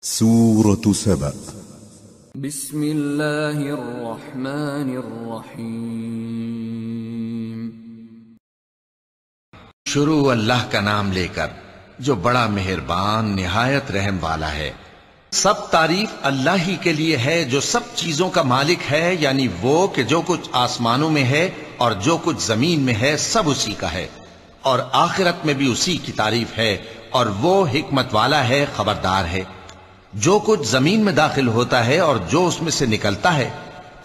سورة سبأ بسم اللہ الرحمن الرحیم۔ شروع اللہ کا نام لے کر جو بڑا مہربان نہایت رحم والا ہے۔ سب تعریف اللہ ہی کے لیے ہے جو سب چیزوں کا مالک ہے، یعنی وہ کہ جو کچھ آسمانوں میں ہے اور جو کچھ زمین میں ہے سب اسی کا ہے، اور آخرت میں بھی اسی کی تعریف ہے، اور وہ حکمت والا ہے، خبردار ہے۔ جو کچھ زمین میں داخل ہوتا ہے اور جو اس میں سے نکلتا ہے،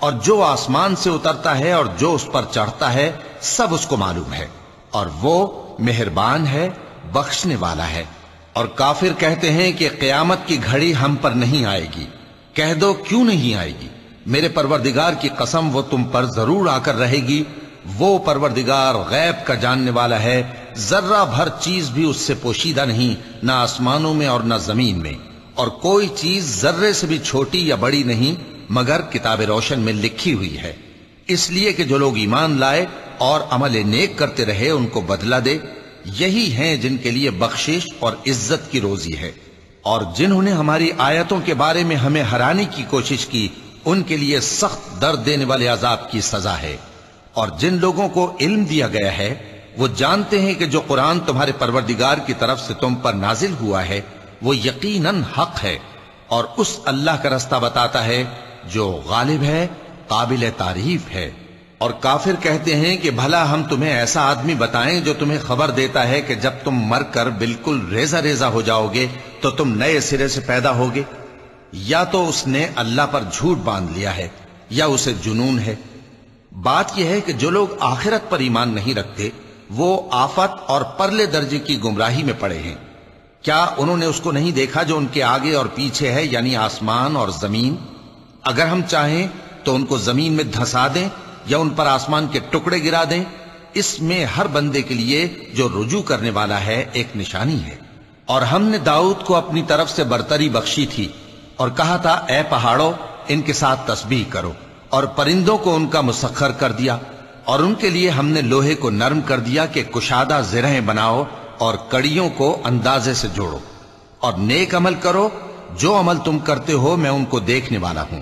اور جو آسمان سے اترتا ہے اور جو اس پر چڑھتا ہے، سب اس کو معلوم ہے، اور وہ مہربان ہے، بخشنے والا ہے۔ اور کافر کہتے ہیں کہ قیامت کی گھڑی ہم پر نہیں آئے گی۔ کہہ دو کیوں نہیں آئے گی؟ میرے پروردگار کی قسم وہ تم پر ضرور آ کر رہے گی۔ وہ پروردگار غیب کا جاننے والا ہے، ذرہ بھر چیز بھی اس سے پوشیدہ نہیں، نہ آسمانوں میں اور نہ زمین میں، اور کوئی چیز ذرے سے بھی چھوٹی یا بڑی نہیں مگر کتاب روشن میں لکھی ہوئی ہے، اس لیے کہ جو لوگ ایمان لائے اور عمل نیک کرتے رہے ان کو بدلہ دے۔ یہی ہیں جن کے لیے بخشش اور عزت کی روزی ہے، اور جنہوں نے ہماری آیتوں کے بارے میں ہمیں ہرانے کی کوشش کی ان کے لیے سخت درد دینے والے عذاب کی سزا ہے۔ اور جن لوگوں کو علم دیا گیا ہے وہ جانتے ہیں کہ جو قرآن تمہارے پروردگار کی طرف سے تم پر نازل ہوا ہے وہ یقیناً حق ہے، اور اس اللہ کا رستہ بتاتا ہے جو غالب ہے، قابل تعریف ہے۔ اور کافر کہتے ہیں کہ بھلا ہم تمہیں ایسا آدمی بتائیں جو تمہیں خبر دیتا ہے کہ جب تم مر کر بالکل ریزہ ریزہ ہو جاؤ گے تو تم نئے سرے سے پیدا ہوگے؟ یا تو اس نے اللہ پر جھوٹ باندھ لیا ہے یا اسے جنون ہے۔ بات یہ ہے کہ جو لوگ آخرت پر ایمان نہیں رکھتے وہ آفت اور پرلے درجے کی گمراہی میں پڑے ہیں۔ کیا انہوں نے اس کو نہیں دیکھا جو ان کے آگے اور پیچھے ہے، یعنی آسمان اور زمین؟ اگر ہم چاہیں تو ان کو زمین میں دھسا دیں یا ان پر آسمان کے ٹکڑے گرا دیں۔ اس میں ہر بندے کے لیے جو رجوع کرنے والا ہے ایک نشانی ہے۔ اور ہم نے داؤد کو اپنی طرف سے برتری بخشی تھی اور کہا تھا اے پہاڑوں ان کے ساتھ تسبیح کرو، اور پرندوں کو ان کا مسخر کر دیا، اور ان کے لیے ہم نے لوہے کو نرم کر دیا کہ کشادہ زرہیں بناؤ اور کڑیوں کو اندازے سے جوڑو، اور نیک عمل کرو، جو عمل تم کرتے ہو میں ان کو دیکھنے والا ہوں۔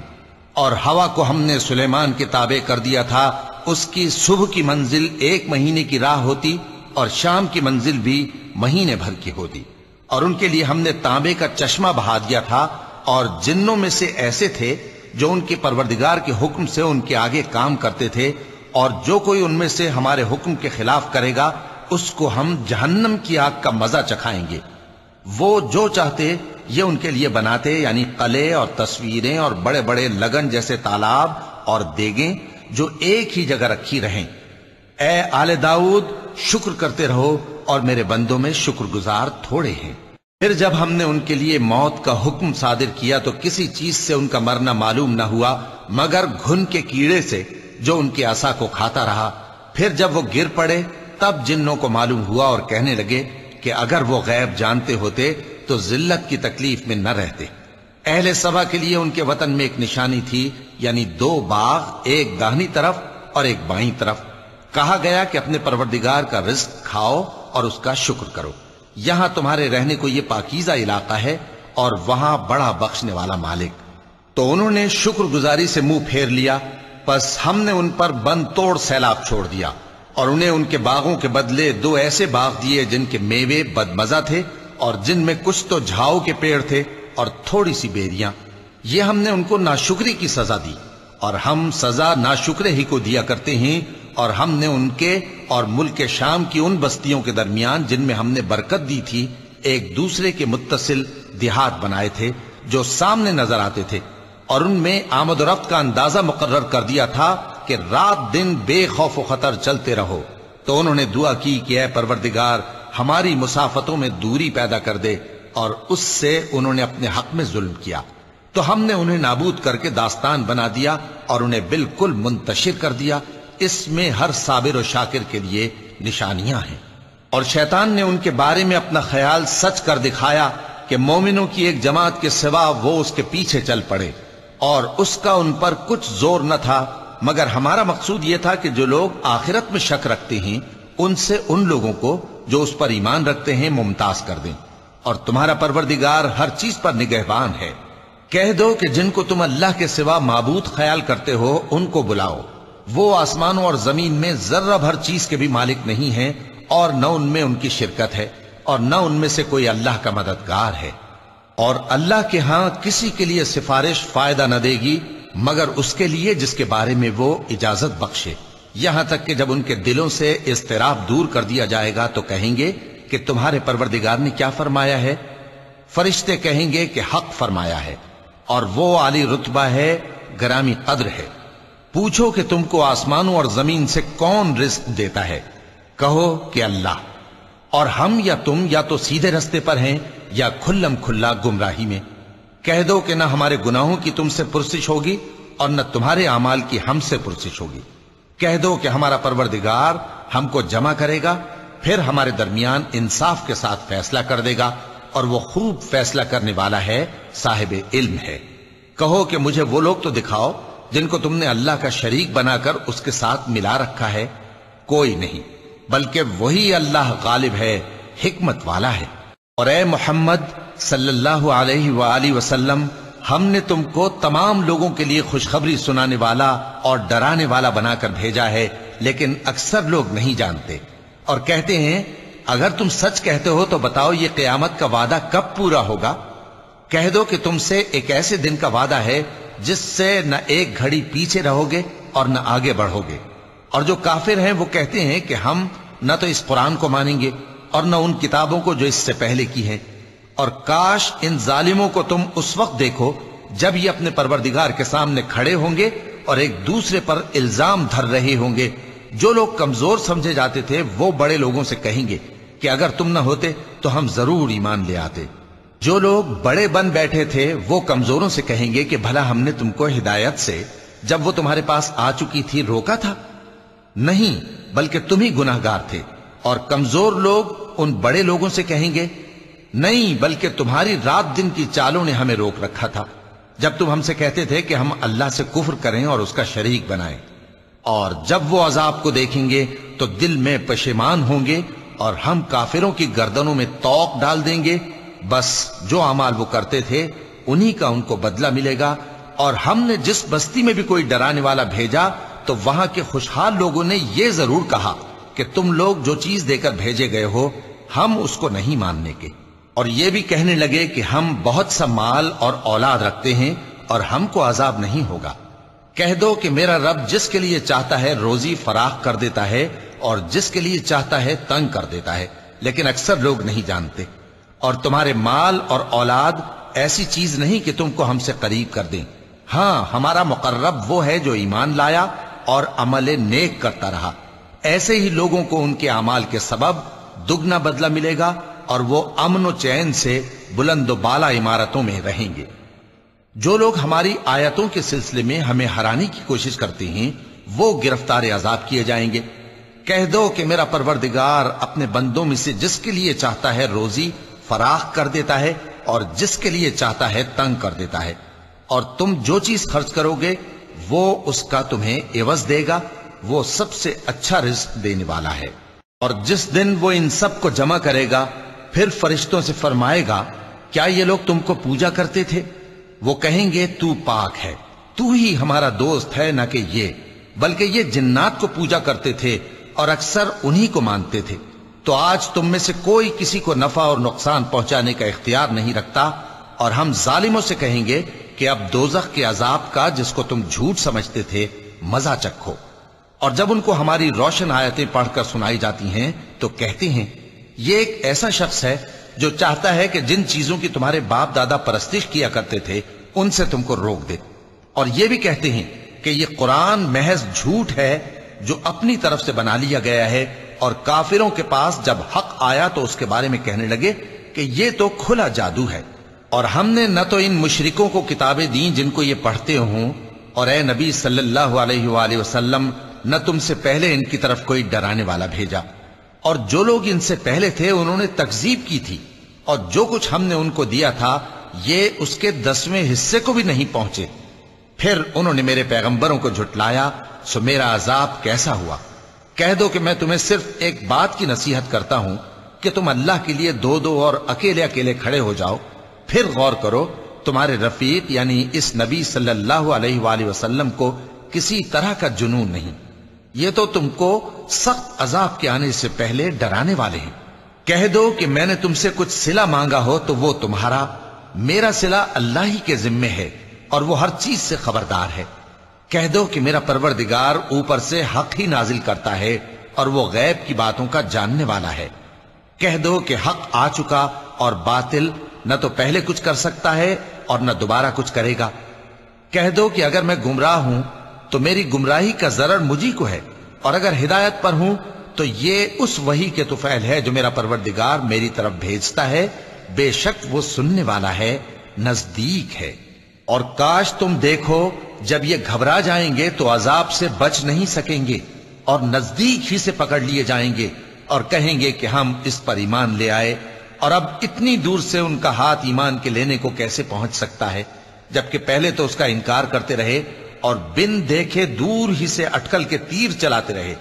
اور ہوا کو ہم نے سلیمان کے تابع کر دیا تھا، اس کی صبح کی منزل 1 مہینے کی راہ ہوتی اور شام کی منزل بھی مہینے بھر کی ہوتی۔ اور ان کے لیے ہم نے تانبے کا چشمہ بہا دیا تھا، اور جنوں میں سے ایسے تھے جو ان کے پروردگار کے حکم سے ان کے آگے کام کرتے تھے، اور جو کوئی ان میں سے ہمارے حکم کے خلاف کرے گا اس کو ہم جہنم کی آگ کا مزہ چکھائیں گے۔ وہ جو چاہتے یہ ان کے لیے بناتے، یعنی قلعے اور تصویریں اور بڑے بڑے لگن جیسے تالاب اور دیگیں جو ایک ہی جگہ رکھی رہیں۔ اے آل داؤد شکر کرتے رہو، اور میرے بندوں میں شکر گزار تھوڑے ہیں۔ پھر جب ہم نے ان کے لیے موت کا حکم صادر کیا تو کسی چیز سے ان کا مرنا معلوم نہ ہوا مگر گھن کے کیڑے سے جو ان کے عصا کو کھاتا رہا۔ پھر جب وہ گر پڑے تب جنوں کو معلوم ہوا اور کہنے لگے کہ اگر وہ غیب جانتے ہوتے تو ذلت کی تکلیف میں نہ رہتے۔ اہل سبا کے لیے ان کے وطن میں ایک نشانی تھی، یعنی 2 باغ، ایک داہنی طرف اور ایک بائیں طرف۔ کہا گیا کہ اپنے پروردگار کا رزق کھاؤ اور اس کا شکر کرو، یہاں تمہارے رہنے کو یہ پاکیزہ علاقہ ہے اور وہاں بڑا بخشنے والا مالک۔ تو انہوں نے شکر گزاری سے منہ پھیر لیا، پس ہم نے ان پر بند توڑ سیلاب چھوڑ دیا، اور انہیں ان کے باغوں کے بدلے 2 ایسے باغ دیے جن کے میوے بدمزہ تھے اور جن میں کچھ تو جھاؤ کے پیڑ تھے اور تھوڑی سی بیریاں۔ یہ ہم نے ان کو ناشکری کی سزا دی، اور ہم سزا ناشکرے ہی کو دیا کرتے ہیں۔ اور ہم نے ان کے اور ملک شام کی ان بستیوں کے درمیان جن میں ہم نے برکت دی تھی ایک دوسرے کے متصل دیہات بنائے تھے جو سامنے نظر آتے تھے، اور ان میں آمد و رفت کا اندازہ مقرر کر دیا تھا کہ رات دن بے خوف و خطر چلتے رہو۔ تو انہوں نے دعا کی کہ اے پروردگار ہماری مسافتوں میں دوری پیدا کر دے، اور اس سے انہوں نے اپنے حق میں ظلم کیا، تو ہم نے انہیں نابود کر کے داستان بنا دیا اور انہیں بالکل منتشر کر دیا۔ اس میں ہر صابر و شاکر کے لیے نشانیاں ہیں۔ اور شیطان نے ان کے بارے میں اپنا خیال سچ کر دکھایا کہ مومنوں کی ایک جماعت کے سوا وہ اس کے پیچھے چل پڑے، اور اس کا ان پر کچھ زور نہ تھا، مگر ہمارا مقصود یہ تھا کہ جو لوگ آخرت میں شک رکھتے ہیں ان سے ان لوگوں کو جو اس پر ایمان رکھتے ہیں ممتاز کر دیں۔ اور تمہارا پروردگار ہر چیز پر نگہبان ہے۔ کہہ دو کہ جن کو تم اللہ کے سوا معبود خیال کرتے ہو ان کو بلاؤ، وہ آسمانوں اور زمین میں ذرہ بھر چیز کے بھی مالک نہیں ہیں، اور نہ ان میں ان کی شرکت ہے، اور نہ ان میں سے کوئی اللہ کا مددگار ہے، اور اللہ کے ہاں کسی کے لیے سفارش فائدہ نہ دے گی مگر اس کے لیے جس کے بارے میں وہ اجازت بخشے، یہاں تک کہ جب ان کے دلوں سے اضطراب دور کر دیا جائے گا تو کہیں گے کہ تمہارے پروردگار نے کیا فرمایا ہے؟ فرشتے کہیں گے کہ حق فرمایا ہے، اور وہ عالی رتبہ ہے، گرامی قدر ہے۔ پوچھو کہ تم کو آسمانوں اور زمین سے کون رزق دیتا ہے؟ کہو کہ اللہ، اور ہم یا تم یا تو سیدھے رستے پر ہیں یا کھلم کھلا گمراہی میں۔ کہہ دو کہ نہ ہمارے گناہوں کی تم سے پرسش ہوگی اور نہ تمہارے اعمال کی ہم سے پرسش ہوگی۔ کہہ دو کہ ہمارا پروردگار ہم کو جمع کرے گا، پھر ہمارے درمیان انصاف کے ساتھ فیصلہ کر دے گا، اور وہ خوب فیصلہ کرنے والا ہے، صاحب علم ہے۔ کہو کہ مجھے وہ لوگ تو دکھاؤ جن کو تم نے اللہ کا شریک بنا کر اس کے ساتھ ملا رکھا ہے۔ کوئی نہیں، بلکہ وہی اللہ غالب ہے، حکمت والا ہے۔ اور اے محمد صلی اللہ علیہ وآلہ وسلم، ہم نے تم کو تمام لوگوں کے لیے خوشخبری سنانے والا اور ڈرانے والا بنا کر بھیجا ہے، لیکن اکثر لوگ نہیں جانتے، اور کہتے ہیں اگر تم سچ کہتے ہو تو بتاؤ یہ قیامت کا وعدہ کب پورا ہوگا؟ کہہ دو کہ تم سے ایک ایسے دن کا وعدہ ہے جس سے نہ ایک گھڑی پیچھے رہو گے اور نہ آگے بڑھو گے۔ اور جو کافر ہیں وہ کہتے ہیں کہ ہم نہ تو اس قرآن کو مانیں گے اور نہ ان کتابوں کو جو اس سے پہلے کی ہیں، اور کاش ان ظالموں کو تم اس وقت دیکھو جب یہ اپنے پروردگار کے سامنے کھڑے ہوں گے اور ایک دوسرے پر الزام دھر رہے ہوں گے۔ جو لوگ کمزور سمجھے جاتے تھے وہ بڑے لوگوں سے کہیں گے کہ اگر تم نہ ہوتے تو ہم ضرور ایمان لے آتے۔ جو لوگ بڑے بن بیٹھے تھے وہ کمزوروں سے کہیں گے کہ بھلا ہم نے تم کو ہدایت سے جب وہ تمہارے پاس آ چکی تھی روکا تھا؟ نہیں، بلکہ تم ہی گناہگار تھے۔ اور کمزور لوگ ان بڑے لوگوں سے کہیں گے نہیں، بلکہ تمہاری رات دن کی چالوں نے ہمیں روک رکھا تھا جب تم ہم سے کہتے تھے کہ ہم اللہ سے کفر کریں اور اس کا شریک بنائیں۔ اور جب وہ عذاب کو دیکھیں گے تو دل میں پشیمان ہوں گے، اور ہم کافروں کی گردنوں میں توق ڈال دیں گے۔ بس جو اعمال وہ کرتے تھے انہی کا ان کو بدلہ ملے گا۔ اور ہم نے جس بستی میں بھی کوئی ڈرانے والا بھیجا تو وہاں کے خوشحال لوگوں نے یہ ضرور کہا کہ تم لوگ جو چیز دے کر بھیجے گئے ہو ہم اس کو نہیں ماننے کے، اور یہ بھی کہنے لگے کہ ہم بہت سا مال اور اولاد رکھتے ہیں اور ہم کو عذاب نہیں ہوگا۔ کہہ دو کہ میرا رب جس کے لیے چاہتا ہے روزی فراخ کر دیتا ہے اور جس کے لیے چاہتا ہے تنگ کر دیتا ہے، لیکن اکثر لوگ نہیں جانتے۔ اور تمہارے مال اور اولاد ایسی چیز نہیں کہ تم کو ہم سے قریب کر دیں، ہاں ہمارا مقرب وہ ہے جو ایمان لایا اور عمل نیک کرتا رہا۔ ایسے ہی لوگوں کو ان کے اعمال کے سبب دگنا بدلہ ملے گا، اور وہ امن و چین سے بلند و بالا عمارتوں میں رہیں گے۔ جو لوگ ہماری آیتوں کے سلسلے میں ہمیں ہرانے کی کوشش کرتے ہیں وہ گرفتار عذاب کیے جائیں گے۔ کہہ دو کہ میرا پروردگار اپنے بندوں میں سے جس کے لیے چاہتا ہے روزی فراخ کر دیتا ہے اور جس کے لیے چاہتا ہے تنگ کر دیتا ہے، اور تم جو چیز خرچ کرو گے وہ اس کا تمہیں عوض دے گا، وہ سب سے اچھا رزق دینے والا ہے۔ اور جس دن وہ ان سب کو جمع کرے گا پھر فرشتوں سے فرمائے گا کیا یہ لوگ تم کو پوجا کرتے تھے؟ وہ کہیں گے تو پاک ہے، تو ہی ہمارا دوست ہے، نہ کہ یہ، بلکہ یہ جنات کو پوجا کرتے تھے اور اکثر انہی کو مانتے تھے۔ تو آج تم میں سے کوئی کسی کو نفع اور نقصان پہنچانے کا اختیار نہیں رکھتا، اور ہم ظالموں سے کہیں گے کہ اب دوزخ کے عذاب کا جس کو تم جھوٹ سمجھتے تھے مزہ چکھو۔ اور جب ان کو ہماری روشن آیتیں پڑھ کر سنائی جاتی ہیں تو کہتے ہیں یہ ایک ایسا شخص ہے جو چاہتا ہے کہ جن چیزوں کی تمہارے باپ دادا پرستش کیا کرتے تھے ان سے تم کو روک دے، اور یہ بھی کہتے ہیں کہ یہ قرآن محض جھوٹ ہے جو اپنی طرف سے بنا لیا گیا ہے۔ اور کافروں کے پاس جب حق آیا تو اس کے بارے میں کہنے لگے کہ یہ تو کھلا جادو ہے، اور ہم نے نہ تو ان مشرکوں کو کتابیں دیں جن کو یہ پڑھتے ہوں، اور اے نبی صلی اللہ علیہ وآلہ وسلم نہ تم سے پہلے ان کی طرف کوئی ڈرانے والا بھیجا، اور جو لوگ ان سے پہلے تھے انہوں نے تکذیب کی تھی، اور جو کچھ ہم نے ان کو دیا تھا یہ اس کے 10ویں حصے کو بھی نہیں پہنچے۔ پھر انہوں نے میرے پیغمبروں کو جھٹلایا، سو میرا عذاب کیسا ہوا۔ کہہ دو کہ میں تمہیں صرف ایک بات کی نصیحت کرتا ہوں کہ تم اللہ کے لیے دو دو اور اکیلے اکیلے کھڑے ہو جاؤ، پھر غور کرو تمہارے رفیق یعنی اس نبی صلی اللہ علیہ وآلہ وسلم کو کسی طرح کا جنون نہیں، یہ تو تم کو سخت عذاب کے آنے سے پہلے ڈرانے والے ہیں۔ کہہ دو کہ میں نے تم سے کچھ صلہ مانگا ہو تو وہ تمہارا، میرا صلہ اللہ ہی کے ذمے ہے اور وہ ہر چیز سے خبردار ہے۔ کہہ دو کہ میرا پروردگار اوپر سے حق ہی نازل کرتا ہے اور وہ غیب کی باتوں کا جاننے والا ہے۔ کہہ دو کہ حق آ چکا اور باطل نہ تو پہلے کچھ کر سکتا ہے اور نہ دوبارہ کچھ کرے گا۔ کہہ دو کہ اگر میں گمراہ ہوں تو میری گمراہی کا ضرر مجھی کو ہے، اور اگر ہدایت پر ہوں تو یہ اس وحی کے طفیل ہے جو میرا پروردگار میری طرف بھیجتا ہے، بے شک وہ سننے والا ہے، نزدیک ہے۔ اور کاش تم دیکھو جب یہ گھبرا جائیں گے تو عذاب سے بچ نہیں سکیں گے اور نزدیک ہی سے پکڑ لیے جائیں گے اور کہیں گے کہ ہم اس پر ایمان لے آئے، اور اب اتنی دور سے ان کا ہاتھ ایمان کے لینے کو کیسے پہنچ سکتا ہے، جبکہ پہلے تو اس کا انکار کرتے رہے اور بن دیکھے دور ہی سے اٹکل کے تیر چلاتے رہے،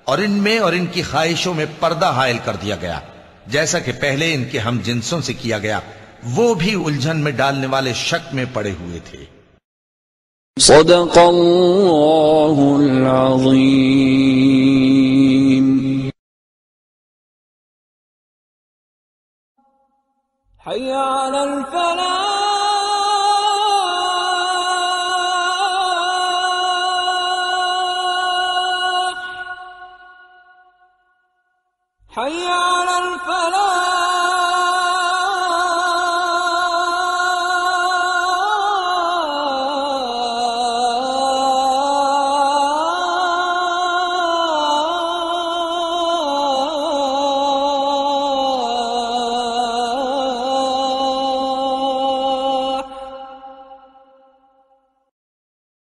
اور ان میں اور ان کی خواہشوں میں پردہ حائل کر دیا گیا، جیسا کہ پہلے ان کے ہم جنسوں سے کیا گیا، وہ بھی الجھن میں ڈالنے والے شک میں پڑے ہوئے تھے۔ صدق اللہ العظیم۔ حي على الفلاح